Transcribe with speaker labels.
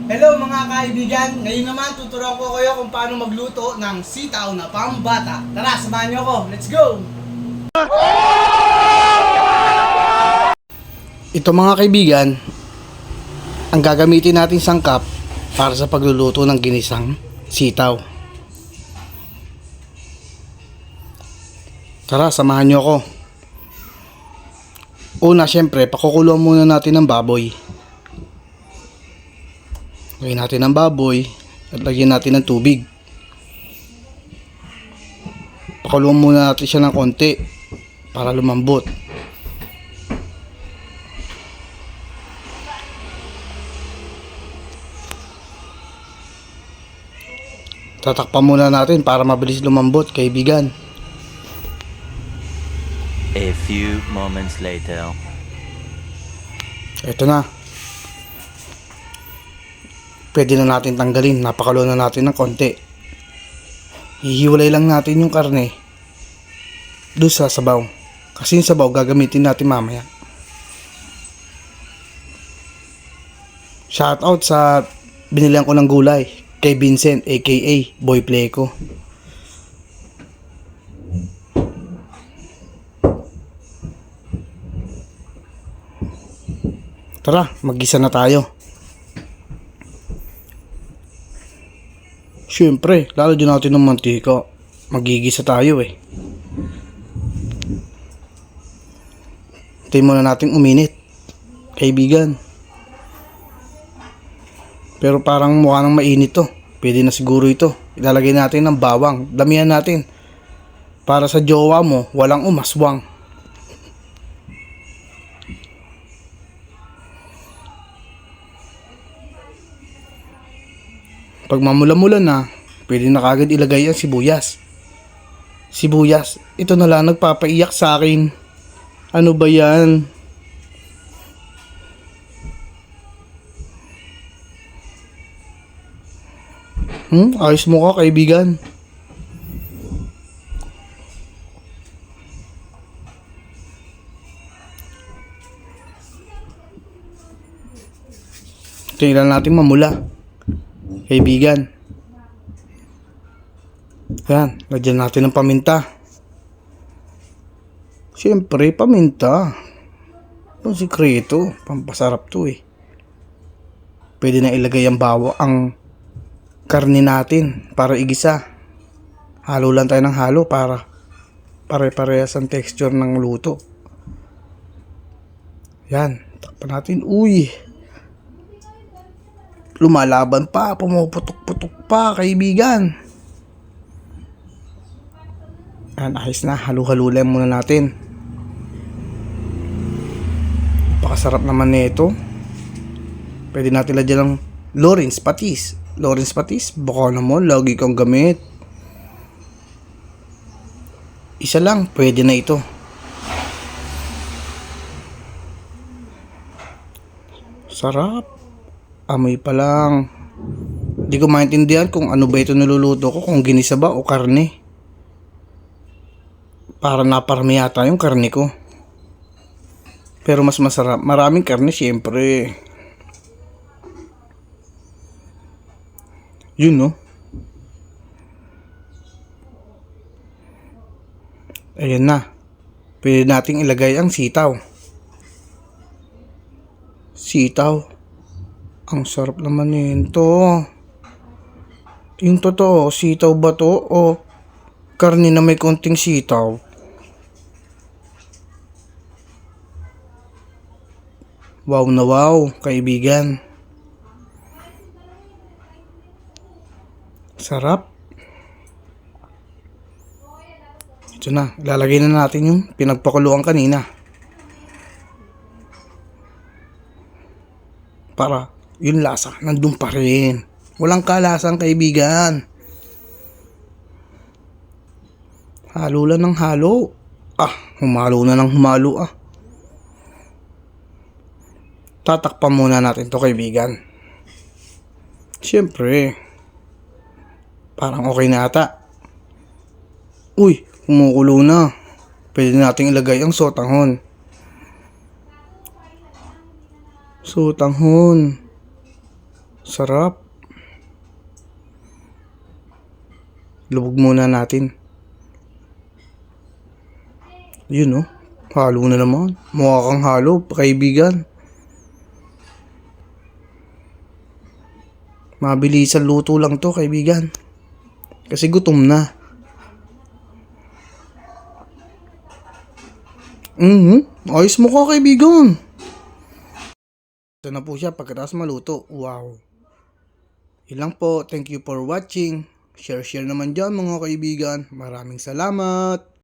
Speaker 1: Hello mga kaibigan! Ngayon naman tuturuan ko kayo kung paano magluto ng sitaw na pambata. Tara, samahan niyo ako. Let's go! Ito mga kaibigan, ang gagamitin natin sangkap para sa pagluluto ng ginisang sitaw. Tara, samahan niyo ako. Una, syempre, pakukuluan muna natin ng baboy. Lagyan natin ng baboy at lagyan natin ng tubig. Pakuluan muna natin siya ng konti para lumambot. Tatakpan muna natin para mabilis lumambot, kaibigan.
Speaker 2: A few moments later.
Speaker 1: Ito na. Pwede na natin tanggalin. Napakaluan na natin ng konti. Hihiwalay lang natin yung karne doon sa sabaw. Kasi yung sabaw gagamitin natin mamaya. Shoutout sa binilihan ko ng gulay kay Vincent aka Boy Pleco. Tara, mag-gisa na tayo. Siyempre, lalagyan natin ng mantika. Magigisa tayo eh. Hintayin muna natin uminit, kaibigan. Pero parang mukha nang mainit to. Pwede na siguro ito. Ilalagay natin ng bawang. Damihan natin. Para sa jowa mo, walang umaswang. Pag mamula-mula na, pwede na kagad ilagay ang sibuyas. Sibuyas, ito na lang nagpapaiyak sa akin. Ano ba yan? Ayos mo ka, kaibigan. Tingnan natin mamula, kaibigan. Yan, lagyan natin ng paminta. Siyempre, paminta. Ito sikreto, pampasarap to eh. Pwede na ilagay ang karne natin para igisa. Halo lang tayo ng halo para pare-parehas ang texture ng luto. Yan, takpan natin. Uy, lumalaban pa, pumuputok-putok pa, kaibigan. Yan, ayos na. Halo-halo lang muna natin. Napakasarap naman nito. Pwede natin lagyan ng Lawrence patis. Lawrence patis, baka naman lagi kang gamit. Isa lang, pwede na ito. Sarap. Amoy pa lang. Hindi ko maintindihan kung ano ba ito niluluto ko, kung ginisa ba o karne. Para naparami yata yung karne ko. Pero mas masarap. Maraming karne syempre. Yun no. Ayan na. Pwede nating ilagay ang sitaw. Sitaw. Ang sarap naman nito. Yung totoo, sitaw ba to o karne na may konting sitaw? Wow na wow, kaibigan. Sarap. Ito na, ilalagay na natin yung pinagpakuluan kanina. Para yung lasa nandun pa rin. Walang kalasang, kaibigan. Halo lang ng halo. Humalo na ng humalo Tatakpan muna natin to, kaibigan. Siyempre, parang okay na ata. Uy, kumukulo na. Pwede nating ilagay ang sotanghon. Sotanghon. Sarap. Lubog muna natin. Yun oh. Halo na naman. Mukha kang halo, kaibigan. Mabilisan luto lang to, kaibigan. Kasi gutom na. Ayos mo ka, kaibigan. Ito na po siya pagkatapos maluto. Wow. Ilang po. Thank you for watching. Share naman dyan mga kaibigan. Maraming salamat.